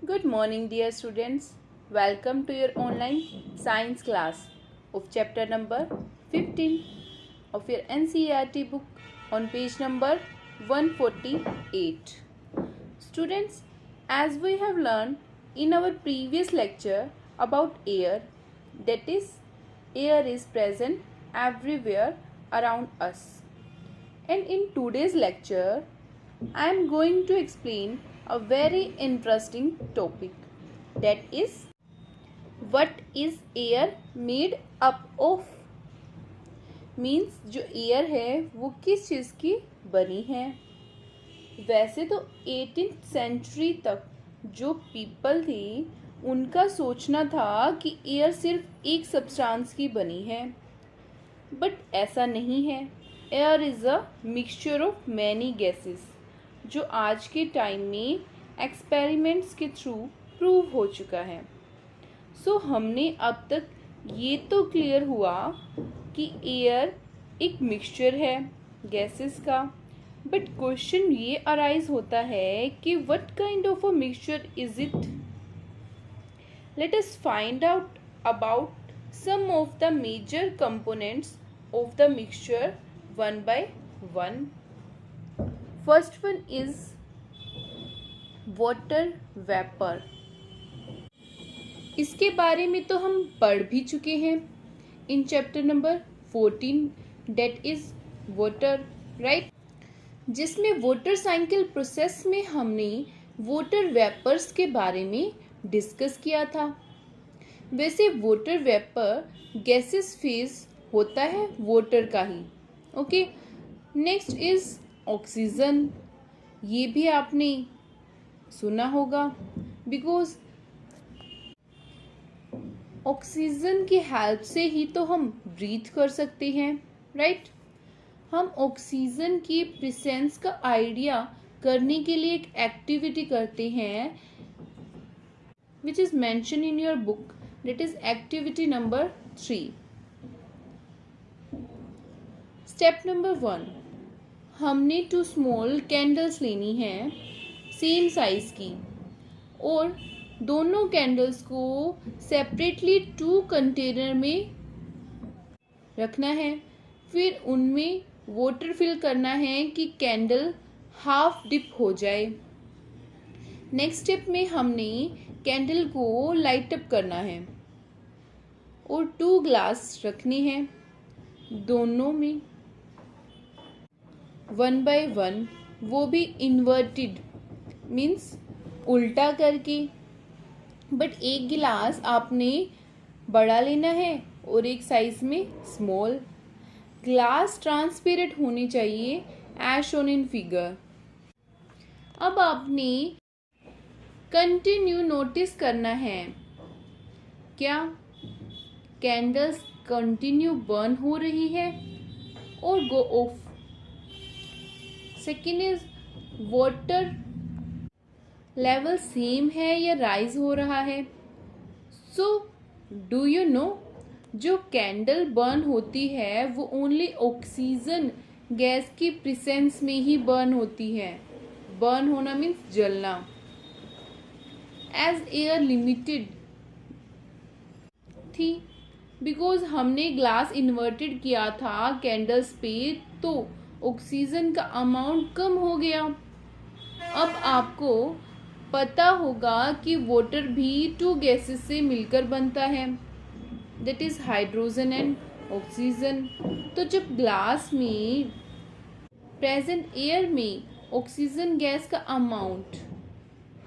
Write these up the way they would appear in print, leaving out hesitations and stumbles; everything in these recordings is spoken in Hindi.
Good morning, dear students. Welcome to your online science class of chapter number 15 of your NCERT book on page number 148. Students, as we have learned in our previous lecture about air, that is, air is present everywhere around us. And in today's lecture, I am going to explain a very interesting topic, that is, what is air made up of. Means जो एयर है वो किस चीज़ की बनी है। वैसे तो 18th सेंचुरी तक जो पीपल थी उनका सोचना था कि एयर सिर्फ एक सब्सटेंस की बनी है, बट ऐसा नहीं है। Air is a mixture of many gases, जो आज के टाइम में एक्सपेरिमेंट्स के थ्रू प्रूव हो चुका है। सो हमने अब तक ये तो क्लियर हुआ कि एयर एक मिक्सचर है गैसेस का, बट क्वेश्चन ये अराइज होता है कि what kind of a mixture is it. Let us find out about some of the major components of the mixture one by one. First one is water vapour. इसके बारे में तो हम पढ़ भी चुके हैं in chapter number 14, that is water, right, जिसमें वाटर साइकिल प्रोसेस में हमने वाटर वेपर्स के बारे में डिस्कस किया था। वैसे वाटर वेपर गैसेस फेज होता है वाटर का ही। Okay, next is oxygen. ये भी आपने सुना होगा, बिकॉज ऑक्सीजन की हेल्प से ही तो हम ब्रीथ कर सकते हैं, राइट। हम ऑक्सीजन की प्रेजेंस का आइडिया करने के लिए एक एक्टिविटी करते हैं which is mention in your book, that is activity number 3। Step number 1, हमने 2 स्मॉल कैंडल्स लेनी है सेम साइज की, और दोनों कैंडल्स को सेपरेटली 2 कंटेनर में रखना है। फिर उनमें वाटर फिल करना है कि कैंडल हाफ डिप हो जाए। नेक्स्ट स्टेप में हमने कैंडल को लाइट अप करना है और 2 ग्लास रखने हैं, दोनों में 1 by 1, वो भी इन्वर्टेड मीन्स उल्टा करके। बट एक गिलास आपने बड़ा लेना है और एक साइज में स्मॉल। ग्लास ट्रांसपेरेंट होनी चाहिए एज शोन इन फिगर। अब आपने कंटिन्यू नोटिस करना है, क्या कैंडल्स कंटिन्यू बर्न हो रही है और go off. Second is water level same है या राइज हो रहा है। सो डू यू नो, जो कैंडल बर्न होती है वो ओनली ऑक्सीजन गैस की प्रेजेंस में ही बर्न होती है। बर्न होना मीन्स जलना। एज एयर लिमिटेड थी, बिकॉज हमने ग्लास इन्वर्टेड किया था कैंडल्स पे, तो ऑक्सीजन का अमाउंट कम हो गया। अब आपको पता होगा कि वाटर भी 2 गैसेस से मिलकर बनता है, that is hydrogen and oxygen. तो जब ग्लास में प्रेजेंट एयर में ऑक्सीजन गैस का अमाउंट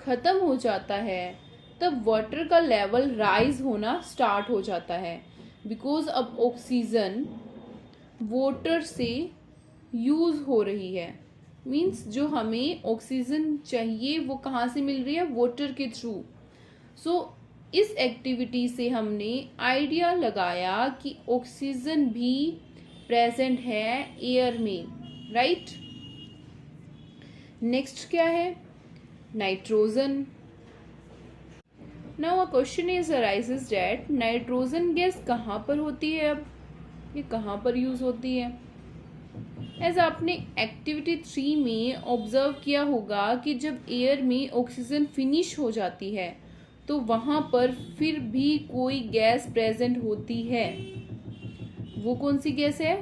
खत्म हो जाता है, तब वाटर का लेवल राइज होना स्टार्ट हो जाता है, बिकॉज अब ऑक्सीजन वाटर से यूज हो रही है। मीन्स जो हमें ऑक्सीजन चाहिए वो कहाँ से मिल रही है, वाटर के थ्रू। सो इस एक्टिविटी से हमने आइडिया लगाया कि ऑक्सीजन भी प्रेजेंट है एयर में, राइट। नेक्स्ट क्या है, nitrogen. Now a question is arises that nitrogen gas कहाँ पर होती है, अब ये कहाँ पर यूज होती है। एज आपने एक्टिविटी 3 में ऑब्जर्व किया होगा कि जब एयर में ऑक्सीजन फिनिश हो जाती है तो वहाँ पर फिर भी कोई गैस प्रेजेंट होती है। वो कौन सी गैस है?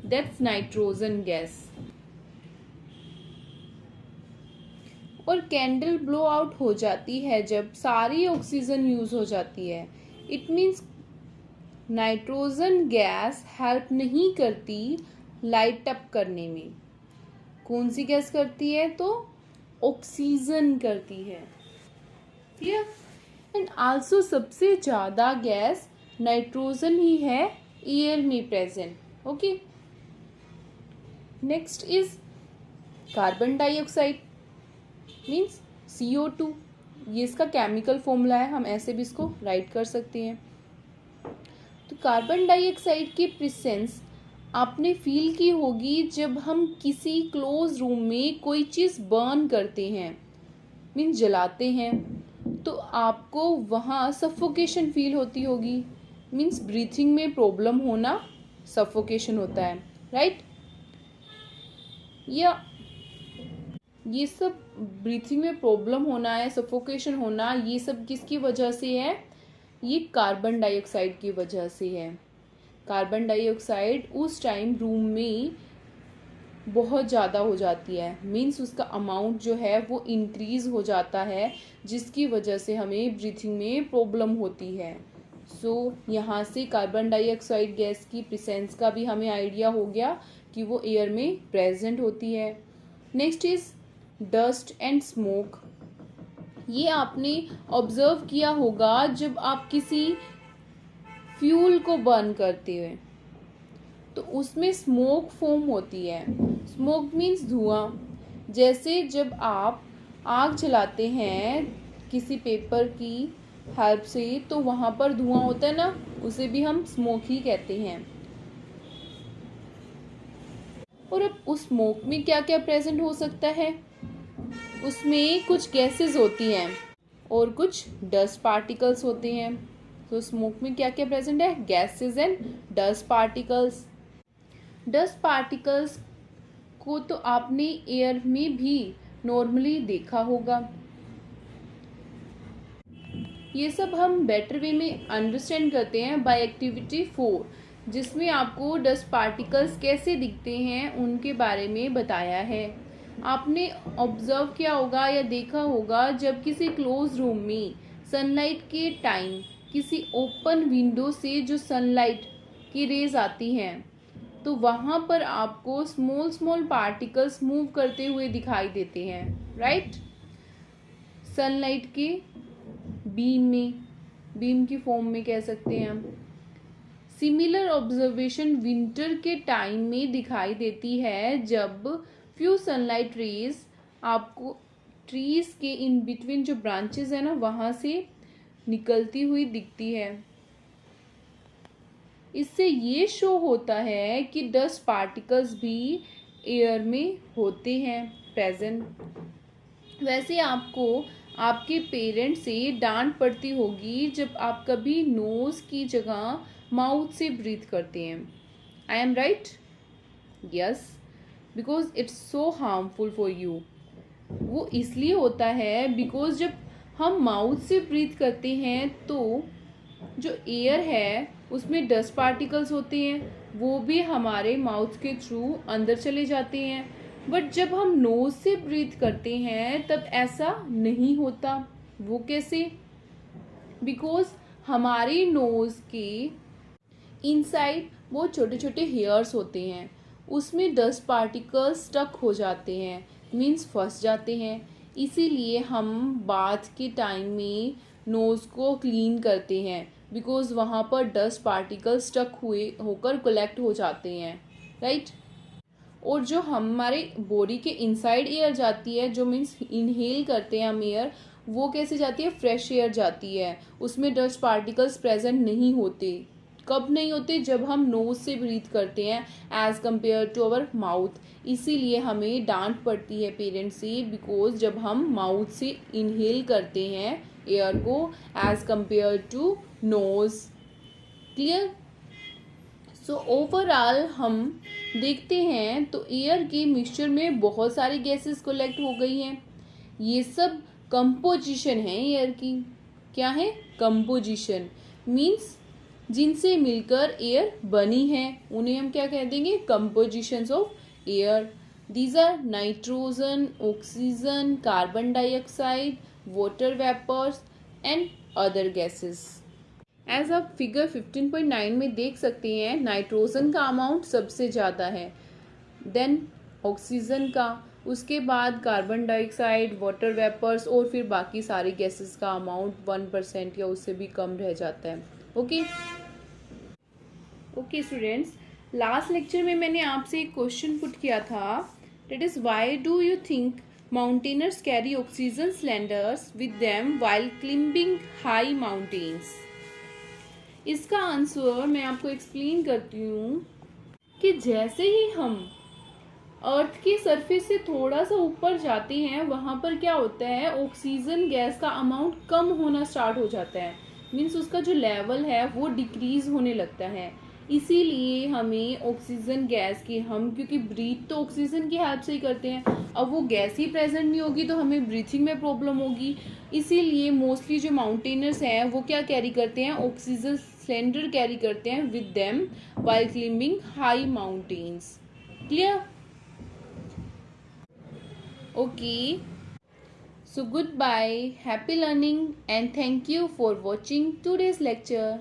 That's nitrogen gas. और कैंडल ब्लो आउट हो जाती है जब सारी ऑक्सीजन यूज हो जाती है। It means nitrogen gas help नहीं करती लाइट अप करने में। कौन सी गैस करती है? तो ऑक्सीजन करती है। क्लियर? एंड आल्सो सबसे ज्यादा गैस नाइट्रोजन ही है एयर में present. Okay, next is carbon dioxide means CO2। ये इसका केमिकल फॉर्मूला है, हम ऐसे भी इसको राइट कर सकते हैं। तो कार्बन डाइऑक्साइड की प्रेजेंस आपने फील की होगी जब हम किसी क्लोज रूम में कोई चीज़ बर्न करते हैं, मीन्स जलाते हैं, तो आपको वहाँ सफोकेशन फील होती होगी। मीन्स ब्रीथिंग में प्रॉब्लम होना सफोकेशन होता है, राइट? या ये सब ब्रीथिंग में प्रॉब्लम होना है, सफोकेशन होना, ये सब किसकी वजह से है? ये कार्बन डाइऑक्साइड की वजह से है। कार्बन डाइऑक्साइड उस टाइम रूम में बहुत ज़्यादा हो जाती है, मीन्स उसका अमाउंट जो है वो इंक्रीज हो जाता है, जिसकी वजह से हमें ब्रीथिंग में प्रॉब्लम होती है। सो यहाँ से कार्बन डाइऑक्साइड गैस की प्रेजेंस का भी हमें आइडिया हो गया कि वो एयर में प्रेजेंट होती है। Next is dust and smoke. ये आपने ऑब्जर्व किया होगा जब आप किसी फ्यूल को बर्न करते हुए तो उसमें स्मोक फॉर्म होती है। स्मोक मीन्स धुआं। जैसे जब आप आग जलाते हैं किसी पेपर की हेल्प से तो वहाँ पर धुआं होता है ना, उसे भी हम स्मोक ही कहते हैं। और अब उस स्मोक में क्या क्या प्रेजेंट हो सकता है? उसमें कुछ गैसेस होती हैं और कुछ डस्ट पार्टिकल्स होते हैं। तो स्मोक में क्या क्या प्रेजेंट है? Gases and dust particles. Dust particles को तो आपने एयर में भी नॉर्मली देखा होगा। ये सब हम बेटर वे में अंडरस्टैंड करते हैं बाय एक्टिविटी 4, जिसमें आपको डस्ट पार्टिकल्स कैसे दिखते हैं उनके बारे में बताया है। आपने ऑब्जर्व किया होगा या देखा होगा जब किसी क्लोज रूम में सनलाइट के टाइम किसी ओपन विंडो से जो सनलाइट की रेज आती हैं तो वहाँ पर आपको स्मॉल स्मॉल पार्टिकल्स मूव करते हुए दिखाई देते हैं, राइट? सनलाइट के बीम की फॉर्म में कह सकते हैं हम। सिमिलर ऑब्जर्वेशन विंटर के टाइम में दिखाई देती है जब फ्यू सनलाइट रेज आपको ट्रीज के इन बिटवीन जो ब्रांचेस है ना वहाँ से निकलती हुई दिखती है। इससे ये शो होता है कि डस्ट पार्टिकल्स भी एयर में होते हैं प्रेजेंट। वैसे आपको आपके पेरेंट्स से डांट पड़ती होगी जब आप कभी नोज की जगह माउथ से ब्रीथ करते हैं। I am right? Yes, because it's so harmful for you. वो इसलिए होता है बिकॉज जब हम माउथ से ब्रीथ करते हैं तो जो एयर है उसमें डस्ट पार्टिकल्स होते हैं, वो भी हमारे माउथ के थ्रू अंदर चले जाते हैं। बट जब हम नोज से ब्रीथ करते हैं तब ऐसा नहीं होता। वो कैसे? बिकॉज हमारी नोज के इनसाइड वो छोटे छोटे हेयर्स होते हैं, उसमें डस्ट पार्टिकल्स स्टक हो जाते हैं, मीन्स फंस जाते हैं। इसीलिए हम बाथ के टाइम में नोज़ को क्लीन करते हैं बिकॉज वहाँ पर डस्ट पार्टिकल्स स्टक हुए होकर कलेक्ट हो जाते हैं, राइट? और जो हमारे बॉडी के इनसाइड एयर जाती है, जो मीन्स इनहेल करते हैं हम एयर, वो कैसे जाती है? फ्रेश एयर जाती है, उसमें डस्ट पार्टिकल्स प्रेजेंट नहीं होते। कब नहीं होते? जब हम नोज से ब्रीथ करते हैं as compare to our mouth. इसीलिए हमें डांट पड़ती है पेरेंट्स से बिकॉज जब हम माउथ से इनहेल करते हैं एयर को as compare to nose. Clear? So overall हम देखते हैं तो एयर के मिक्सचर में बहुत सारी गैसेस कलेक्ट हो गई हैं। ये सब कंपोजिशन है एयर की। क्या है? कंपोजिशन मीन्स जिनसे मिलकर एयर बनी है उन्हें हम क्या कह देंगे? Compositions of air. These are nitrogen, oxygen, carbon dioxide, water vapours and other gases. As आप फिगर 15.9 में देख सकते हैं, नाइट्रोजन का अमाउंट सबसे ज़्यादा है, देन ऑक्सीजन का, उसके बाद कार्बन डाइऑक्साइड, वाटर वेपर्स और फिर बाकी सारी गैसेस का अमाउंट 1% या उससे भी कम रह जाता है। ओके स्टूडेंट्स, लास्ट लेक्चर में मैंने आपसे एक क्वेश्चन पुट किया था, that is why do you think mountaineers carry oxygen cylinders with them while climbing high mountains. इसका आंसर मैं आपको एक्सप्लेन करती हूँ कि जैसे ही हम अर्थ की सरफेस से थोड़ा सा ऊपर जाते हैं वहाँ पर क्या होता है, ऑक्सीजन गैस का अमाउंट कम होना स्टार्ट हो जाता है। मीन्स उसका जो लेवल है वो डिक्रीज होने लगता है। इसीलिए हमें ऑक्सीजन गैस की, हम क्योंकि ब्रीथ तो ऑक्सीजन की हेल्प से ही करते हैं, अब वो गैस ही प्रेजेंट नहीं होगी तो हमें ब्रीथिंग में प्रॉब्लम होगी। इसीलिए मोस्टली जो माउंटेनर्स हैं वो क्या कैरी करते हैं? ऑक्सीजन सिलेंडर कैरी करते हैं with them while climbing high mountains. Clear? Okay, so goodbye, happy learning and thank you for watching today's lecture.